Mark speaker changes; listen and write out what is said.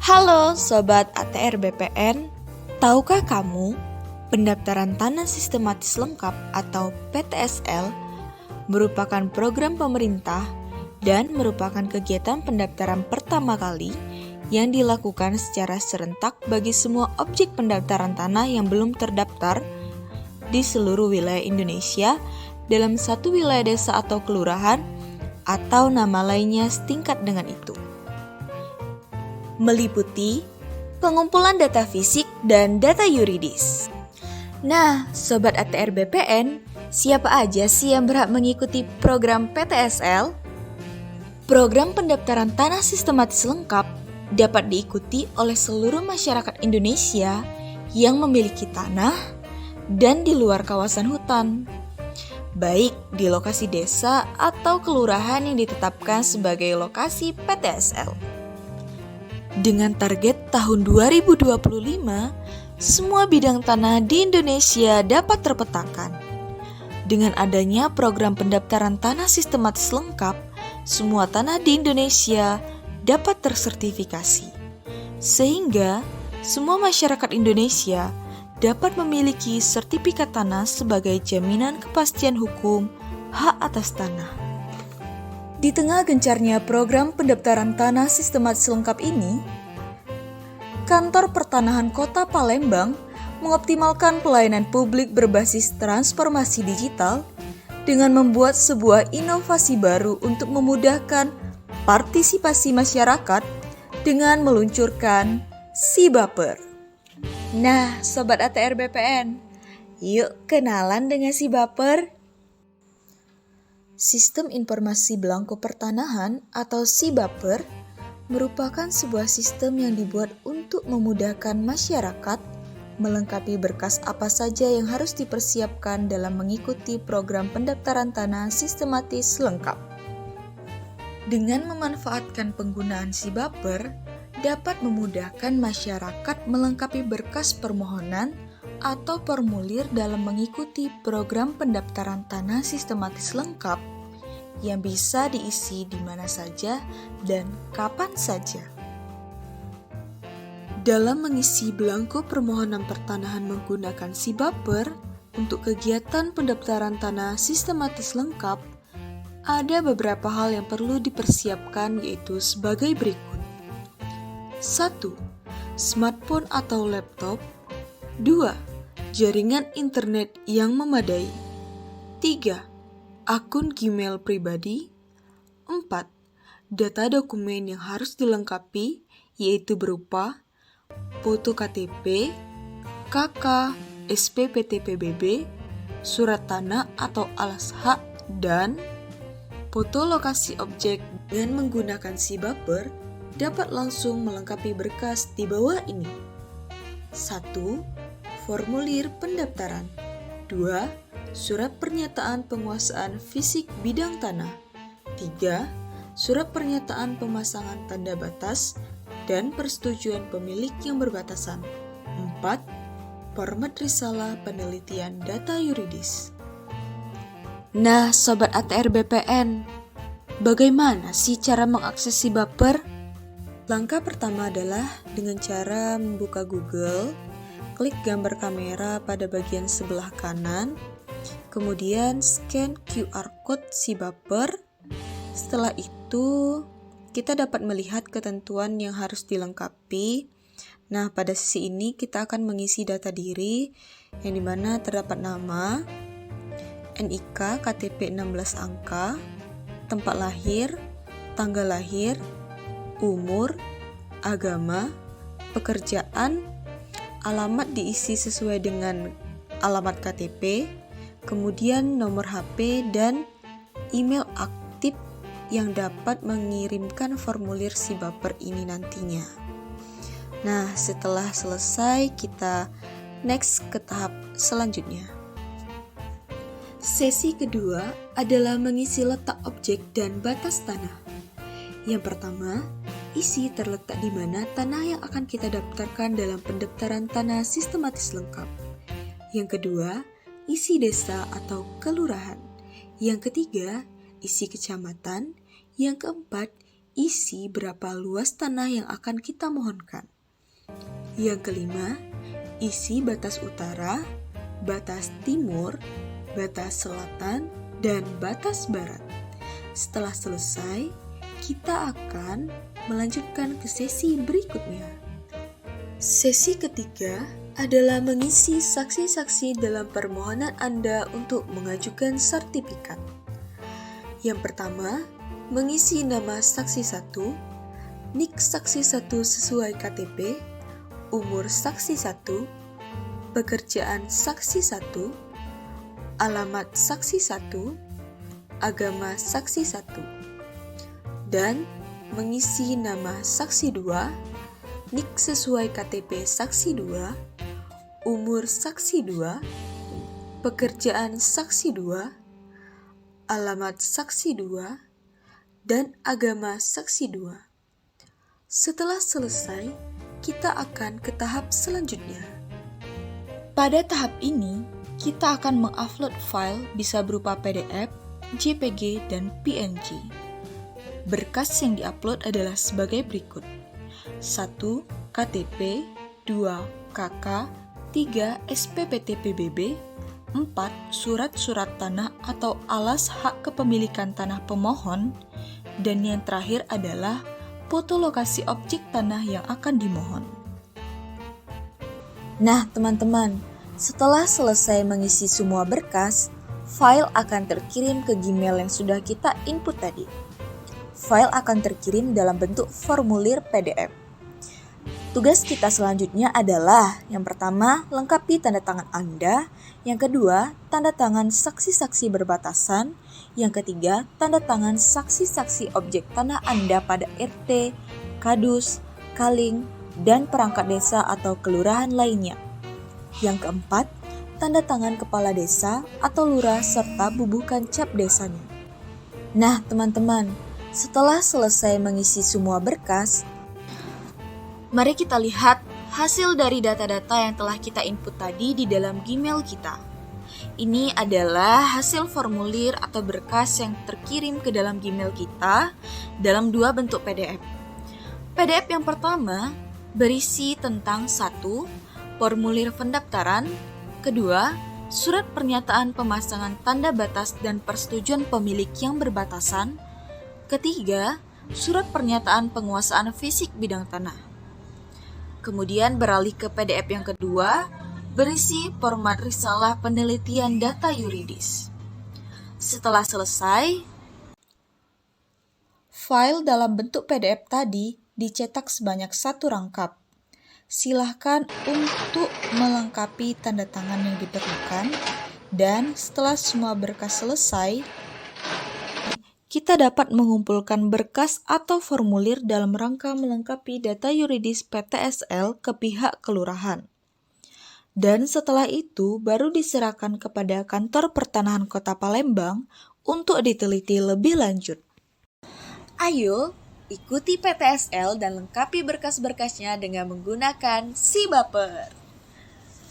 Speaker 1: Halo Sobat ATR BPN, tahukah kamu pendaftaran tanah sistematis lengkap atau PTSL merupakan program pemerintah dan merupakan kegiatan pendaftaran pertama kali yang dilakukan secara serentak bagi semua objek pendaftaran tanah yang belum terdaftar di seluruh wilayah Indonesia dalam satu wilayah desa atau kelurahan atau nama lainnya setingkat dengan itu. Meliputi pengumpulan data fisik dan data yuridis. Nah, Sobat ATR BPN, siapa aja sih yang berhak mengikuti program PTSL? Program pendaftaran tanah sistematis lengkap dapat diikuti oleh seluruh masyarakat Indonesia yang memiliki tanah dan di luar kawasan hutan, baik di lokasi desa atau kelurahan yang ditetapkan sebagai lokasi PTSL. Dengan target tahun 2025, semua bidang tanah di Indonesia dapat terpetakan. Dengan adanya program pendaftaran tanah sistematis lengkap, semua tanah di Indonesia dapat tersertifikasi. Sehingga, semua masyarakat Indonesia dapat memiliki sertifikat tanah sebagai jaminan kepastian hukum hak atas tanah. Di tengah gencarnya program pendaftaran tanah sistematis lengkap ini, Kantor Pertanahan Kota Palembang mengoptimalkan pelayanan publik berbasis transformasi digital dengan membuat sebuah inovasi baru untuk memudahkan partisipasi masyarakat dengan meluncurkan SIBaper. Nah, Sobat ATR BPN, yuk kenalan dengan SIBaper. Sistem Informasi Belangko Pertanahan atau SIBaper merupakan sebuah sistem yang dibuat untuk memudahkan masyarakat melengkapi berkas apa saja yang harus dipersiapkan dalam mengikuti program pendaftaran tanah sistematis lengkap. Dengan memanfaatkan penggunaan SIBaper, dapat memudahkan masyarakat melengkapi berkas permohonan atau formulir dalam mengikuti program pendaftaran tanah sistematis lengkap yang bisa diisi di mana saja dan kapan saja. Dalam mengisi belangko permohonan pertanahan menggunakan SIBaper untuk kegiatan pendaftaran tanah sistematis lengkap, ada beberapa hal yang perlu dipersiapkan yaitu sebagai berikut. 1. Smartphone atau laptop. 2. Jaringan internet yang memadai. 3. Akun Gmail pribadi. 4. Data dokumen yang harus dilengkapi yaitu berupa foto KTP, KK, SPPT PBB, surat tanah atau alas hak, dan foto lokasi objek. Dengan menggunakan SIBaper dapat langsung melengkapi berkas di bawah ini. 1. Formulir pendaftaran. 2. Surat pernyataan penguasaan fisik bidang tanah. 3. Surat pernyataan pemasangan tanda batas dan persetujuan pemilik yang berbatasan. 4. Format risalah penelitian data yuridis. Nah, Sobat ATR BPN, bagaimana sih cara mengakses SIBaper? Langkah pertama adalah dengan cara membuka Google, klik gambar kamera pada bagian sebelah kanan, kemudian scan QR Code SIBaper. Setelah itu, kita dapat melihat ketentuan yang harus dilengkapi. Nah, pada sisi ini kita akan mengisi data diri, yang dimana terdapat nama, NIK, KTP 16 angka, tempat lahir, tanggal lahir, umur, agama, pekerjaan, alamat diisi sesuai dengan alamat KTP, kemudian nomor HP dan email aktif yang dapat mengirimkan formulir SIBaper ini nantinya. Nah, setelah selesai kita next ke tahap selanjutnya. Sesi kedua adalah mengisi letak objek dan batas tanah. Yang pertama, isi terletak di mana tanah yang akan kita daftarkan dalam pendaftaran tanah sistematis lengkap. Yang kedua, isi desa atau kelurahan. Yang ketiga, isi kecamatan. Yang keempat, isi berapa luas tanah yang akan kita mohonkan. Yang kelima, isi batas utara, batas timur, batas selatan, dan batas barat. Setelah selesai, kita akan melanjutkan ke sesi berikutnya. Sesi ketiga adalah mengisi saksi-saksi dalam permohonan Anda untuk mengajukan sertifikat. Yang pertama, mengisi nama saksi 1, NIK saksi 1 sesuai KTP, umur saksi 1, pekerjaan saksi 1, alamat saksi 1, agama saksi 1, dan mengisi nama saksi 2, NIK sesuai KTP saksi 2, umur saksi 2, pekerjaan saksi 2, alamat saksi 2, dan agama saksi 2. Setelah selesai, kita akan ke tahap selanjutnya. Pada tahap ini, kita akan mengupload file bisa berupa PDF, JPG, dan PNG. Berkas yang diupload adalah sebagai berikut. 1. KTP, 2. KK, 3. SPPT PBB, 4. Surat-surat tanah atau alas hak kepemilikan tanah pemohon, dan yang terakhir adalah foto lokasi objek tanah yang akan dimohon. Nah, teman-teman, setelah selesai mengisi semua berkas, file akan terkirim ke Gmail yang sudah kita input tadi. File akan terkirim dalam bentuk formulir PDF. Tugas kita selanjutnya adalah yang pertama, lengkapi tanda tangan Anda, yang kedua, tanda tangan saksi-saksi berbatasan, yang ketiga, tanda tangan saksi-saksi objek tanah Anda pada RT, Kadus, Kaling, dan perangkat desa atau kelurahan lainnya. Yang keempat, tanda tangan kepala desa atau lurah serta bubukan cap desanya. Nah, teman-teman, setelah selesai mengisi semua berkas, mari kita lihat hasil dari data-data yang telah kita input tadi di dalam Gmail kita. Ini adalah hasil formulir atau berkas yang terkirim ke dalam Gmail kita dalam dua bentuk PDF. PDF yang pertama berisi tentang 1. Formulir pendaftaran, kedua, surat pernyataan pemasangan tanda batas dan persetujuan pemilik yang berbatasan, ketiga, surat pernyataan penguasaan fisik bidang tanah. Kemudian beralih ke PDF yang kedua, berisi format risalah penelitian data yuridis. Setelah selesai, file dalam bentuk PDF tadi dicetak sebanyak 1 rangkap. Silahkan untuk melengkapi tanda tangan yang diperlukan, dan setelah semua berkas selesai, kita dapat mengumpulkan berkas atau formulir dalam rangka melengkapi data yuridis PTSL ke pihak kelurahan. Dan setelah itu baru diserahkan kepada Kantor Pertanahan Kota Palembang untuk diteliti lebih lanjut. Ayo, ikuti PTSL dan lengkapi berkas-berkasnya dengan menggunakan Si Baper.